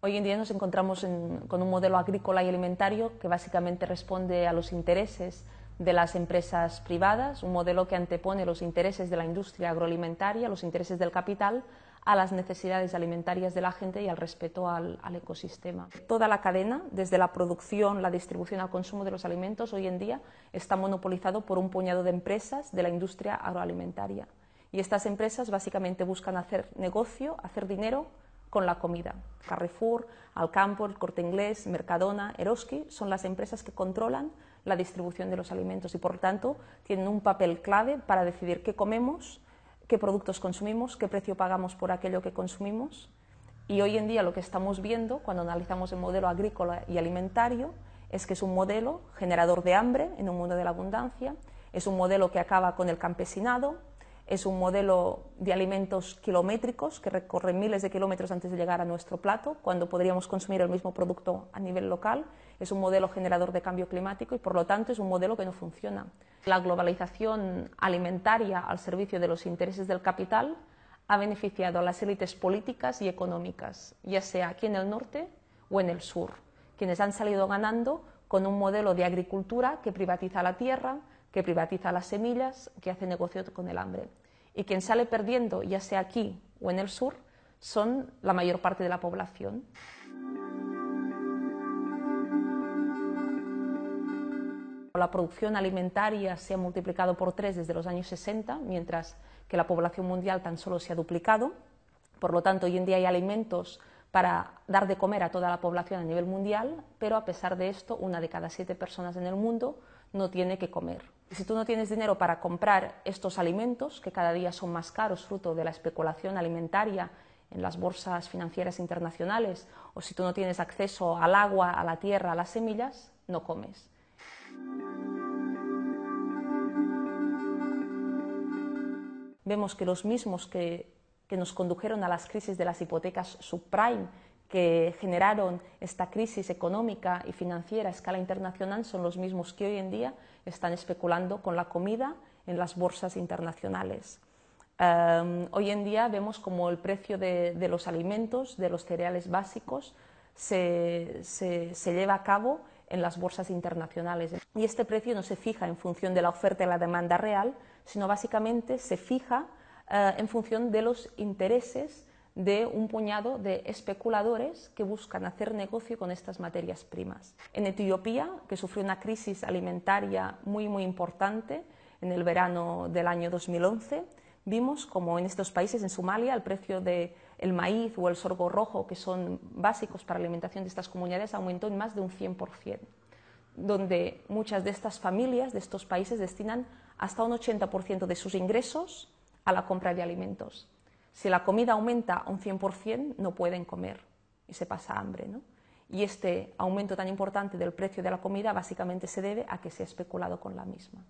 Hoy en día nos encontramos con un modelo agrícola y alimentario que básicamente responde a los intereses de las empresas privadas, un modelo que antepone los intereses de la industria agroalimentaria, los intereses del capital, a las necesidades alimentarias de la gente y al respeto al ecosistema. Toda la cadena, desde la producción, la distribución al consumo de los alimentos, hoy en día está monopolizado por un puñado de empresas de la industria agroalimentaria. Y estas empresas básicamente buscan hacer negocio, hacer dinero con la comida. Carrefour, Alcampo, El Corte Inglés, Mercadona, Eroski son las empresas que controlan la distribución de los alimentos y, por lo tanto, tienen un papel clave para decidir qué comemos, qué productos consumimos, qué precio pagamos por aquello que consumimos. Y hoy en día lo que estamos viendo, cuando analizamos el modelo agrícola y alimentario, es que es un modelo generador de hambre en un mundo de la abundancia, es un modelo que acaba con el campesinado, es un modelo de alimentos kilométricos que recorren miles de kilómetros antes de llegar a nuestro plato, cuando podríamos consumir el mismo producto a nivel local. Es un modelo generador de cambio climático y, por lo tanto, es un modelo que no funciona. La globalización alimentaria al servicio de los intereses del capital ha beneficiado a las élites políticas y económicas, ya sea aquí en el norte o en el sur, quienes han salido ganando con un modelo de agricultura que privatiza la tierra, que privatiza las semillas, que hace negocio con el hambre. Y quien sale perdiendo, ya sea aquí o en el sur, son la mayor parte de la población. La producción alimentaria se ha multiplicado por 3 desde los años 60, mientras que la población mundial tan solo se ha duplicado. Por lo tanto, hoy en día hay alimentos para dar de comer a toda la población a nivel mundial, pero a pesar de esto, 1 de cada 7 personas en el mundo no tiene que comer. Y si tú no tienes dinero para comprar estos alimentos, que cada día son más caros fruto de la especulación alimentaria en las bolsas financieras internacionales, o si tú no tienes acceso al agua, a la tierra, a las semillas, no comes. Vemos que los mismos que nos condujeron a las crisis de las hipotecas subprime, que generaron esta crisis económica y financiera a escala internacional, son los mismos que hoy en día están especulando con la comida en las bolsas internacionales. Hoy en día vemos como el precio de los alimentos, de los cereales básicos, se lleva a cabo en las bolsas internacionales. Y este precio no se fija en función de la oferta y la demanda real, sino básicamente se fija en función de los intereses de un puñado de especuladores que buscan hacer negocio con estas materias primas. En Etiopía, que sufrió una crisis alimentaria muy importante en el verano del año 2011, vimos como en estos países, en Somalia, el precio del maíz o el sorgo rojo, que son básicos para la alimentación de estas comunidades, aumentó en más de un 100%, donde muchas de estas familias de estos países destinan hasta un 80% de sus ingresos a la compra de alimentos. Si la comida aumenta a un 100%, no pueden comer y se pasa hambre, ¿no? Y este aumento tan importante del precio de la comida básicamente se debe a que se ha especulado con la misma.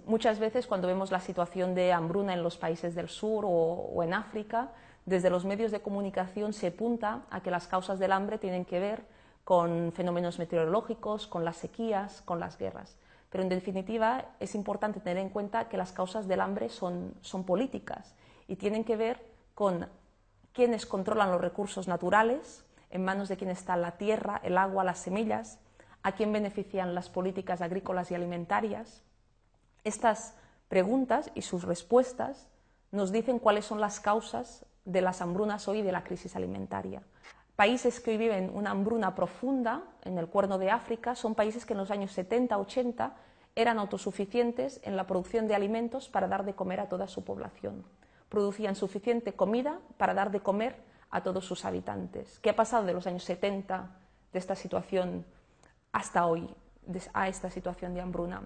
Muchas veces cuando vemos la situación de hambruna en los países del sur o en África, desde los medios de comunicación se apunta a que las causas del hambre tienen que ver con fenómenos meteorológicos, con las sequías, con las guerras. Pero en definitiva es importante tener en cuenta que las causas del hambre son políticas y tienen que ver con quienes controlan los recursos naturales, en manos de quién está la tierra, el agua, las semillas, a quién benefician las políticas agrícolas y alimentarias. Estas preguntas y sus respuestas nos dicen cuáles son las causas de las hambrunas hoy y de la crisis alimentaria. Países que hoy viven una hambruna profunda en el Cuerno de África son países que en los años 70-80 eran autosuficientes en la producción de alimentos para dar de comer a toda su población. Producían suficiente comida para dar de comer a todos sus habitantes. ¿Qué ha pasado de los años 70 de esta situación hasta hoy, a esta situación de hambruna?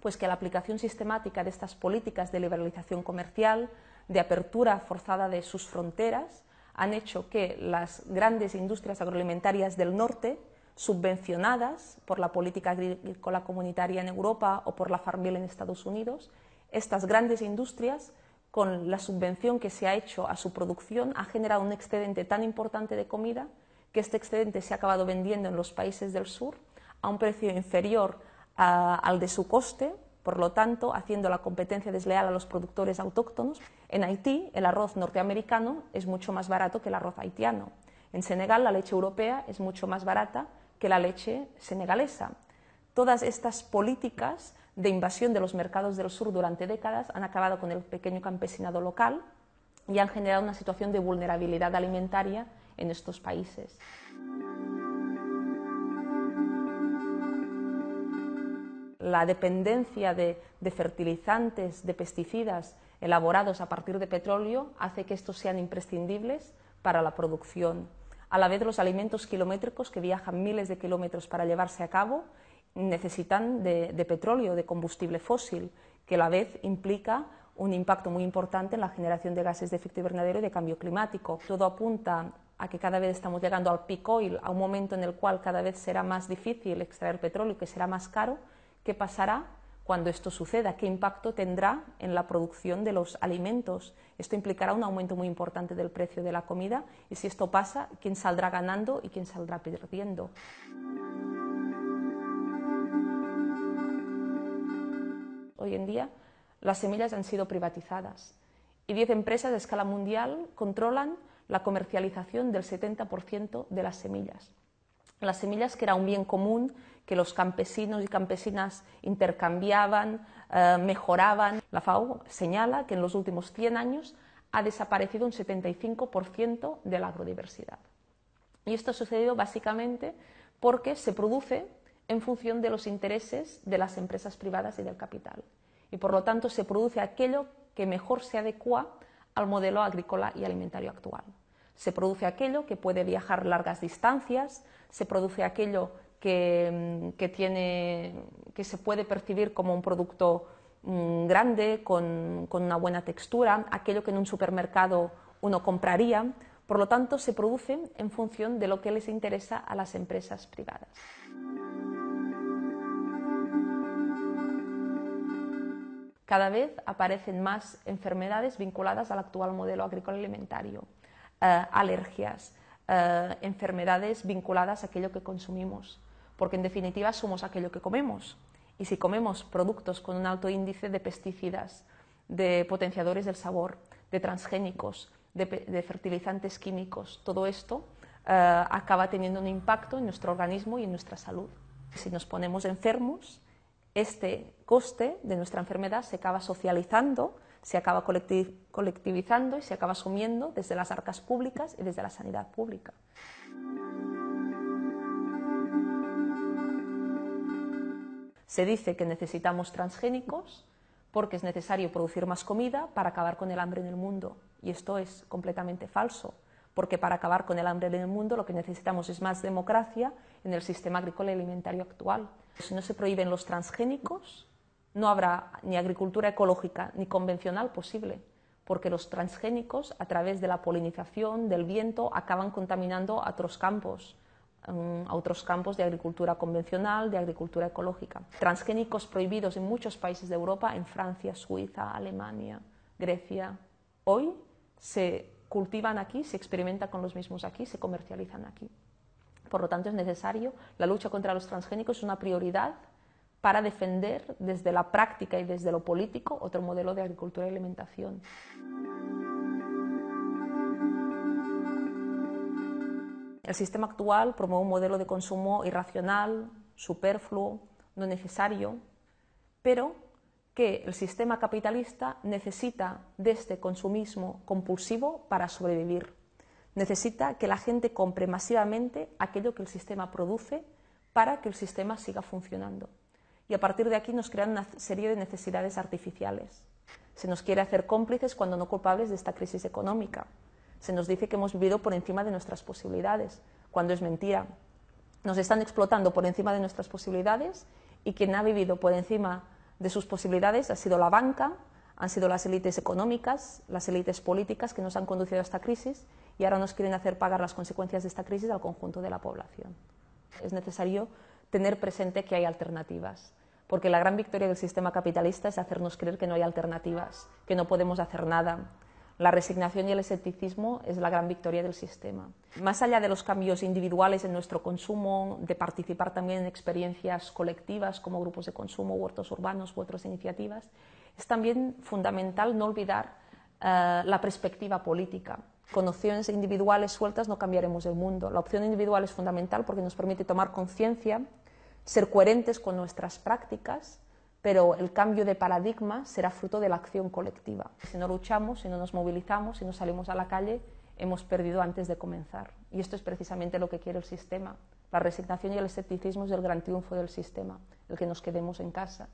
Pues que la aplicación sistemática de estas políticas de liberalización comercial, de apertura forzada de sus fronteras, han hecho que las grandes industrias agroalimentarias del norte, subvencionadas por la política agrícola comunitaria en Europa o por la Farm Bill en Estados Unidos, estas grandes industrias, con la subvención que se ha hecho a su producción, ha generado un excedente tan importante de comida que este excedente se ha acabado vendiendo en los países del sur a un precio inferior al de su coste, por lo tanto, haciendo la competencia desleal a los productores autóctonos. En Haití, el arroz norteamericano es mucho más barato que el arroz haitiano. En Senegal, la leche europea es mucho más barata que la leche senegalesa. Todas estas políticas de invasión de los mercados del sur durante décadas han acabado con el pequeño campesinado local y han generado una situación de vulnerabilidad alimentaria en estos países. La dependencia de fertilizantes, de pesticidas elaborados a partir de petróleo hace que estos sean imprescindibles para la producción. A la vez, los alimentos kilométricos que viajan miles de kilómetros para llevarse a cabo necesitan de petróleo, de combustible fósil, que a la vez implica un impacto muy importante en la generación de gases de efecto invernadero y de cambio climático. Todo apunta a que cada vez estamos llegando al peak oil, a un momento en el cual cada vez será más difícil extraer petróleo y que será más caro. ¿Qué pasará cuando esto suceda? ¿Qué impacto tendrá en la producción de los alimentos? Esto implicará un aumento muy importante del precio de la comida y si esto pasa, ¿quién saldrá ganando y quién saldrá perdiendo? Hoy en día, las semillas han sido privatizadas y 10 empresas de escala mundial controlan la comercialización del 70% de las semillas. Las semillas, que era un bien común, que los campesinos y campesinas intercambiaban, mejoraban. La FAO señala que en los últimos 100 años ha desaparecido un 75% de la agrodiversidad. Y esto ha sucedido básicamente porque se produce en función de los intereses de las empresas privadas y del capital. Y por lo tanto se produce aquello que mejor se adecua al modelo agrícola y alimentario actual. Se produce aquello que puede viajar largas distancias, se produce aquello que se puede percibir como un producto grande, con una buena textura, aquello que en un supermercado uno compraría. Por lo tanto, se produce en función de lo que les interesa a las empresas privadas. Cada vez aparecen más enfermedades vinculadas al actual modelo agrícola alimentario, alergias, enfermedades vinculadas a aquello que consumimos, porque en definitiva somos aquello que comemos. Y si comemos productos con un alto índice de pesticidas, de potenciadores del sabor, de transgénicos, de fertilizantes químicos, todo esto acaba teniendo un impacto en nuestro organismo y en nuestra salud. Si nos ponemos enfermos, este coste de nuestra enfermedad se acaba socializando, se acaba colectivizando y se acaba asumiendo desde las arcas públicas y desde la sanidad pública. Se dice que necesitamos transgénicos porque es necesario producir más comida para acabar con el hambre en el mundo. Y esto es completamente falso, porque para acabar con el hambre en el mundo lo que necesitamos es más democracia en el sistema agrícola y alimentario actual. Si no se prohíben los transgénicos, no habrá ni agricultura ecológica ni convencional posible, porque los transgénicos, a través de la polinización, del viento, acaban contaminando a otros campos de agricultura convencional, de agricultura ecológica. Transgénicos prohibidos en muchos países de Europa, en Francia, Suiza, Alemania, Grecia. Hoy se cultivan aquí, se experimenta con los mismos aquí, se comercializan aquí. Por lo tanto, es necesario, la lucha contra los transgénicos es una prioridad para defender desde la práctica y desde lo político otro modelo de agricultura y alimentación. El sistema actual promueve un modelo de consumo irracional, superfluo, no necesario, pero que el sistema capitalista necesita de este consumismo compulsivo para sobrevivir. Necesita que la gente compre masivamente aquello que el sistema produce para que el sistema siga funcionando. Y a partir de aquí nos crean una serie de necesidades artificiales. Se nos quiere hacer cómplices cuando no culpables de esta crisis económica. Se nos dice que hemos vivido por encima de nuestras posibilidades, cuando es mentira. Nos están explotando por encima de nuestras posibilidades y quien ha vivido por encima de sus posibilidades ha sido la banca, han sido las élites económicas, las élites políticas que nos han conducido a esta crisis y ahora nos quieren hacer pagar las consecuencias de esta crisis al conjunto de la población. Es necesario tener presente que hay alternativas, porque la gran victoria del sistema capitalista es hacernos creer que no hay alternativas, que no podemos hacer nada. La resignación y el escepticismo es la gran victoria del sistema. Más allá de los cambios individuales en nuestro consumo, de participar también en experiencias colectivas como grupos de consumo, huertos urbanos u otras iniciativas, es también fundamental no olvidar la perspectiva política. Con opciones individuales sueltas no cambiaremos el mundo. La opción individual es fundamental porque nos permite tomar conciencia, ser coherentes con nuestras prácticas, pero el cambio de paradigma será fruto de la acción colectiva. Si no luchamos, si no nos movilizamos, si no salimos a la calle, hemos perdido antes de comenzar. Y esto es precisamente lo que quiere el sistema. La resignación y el escepticismo es el gran triunfo del sistema, el que nos quedemos en casa.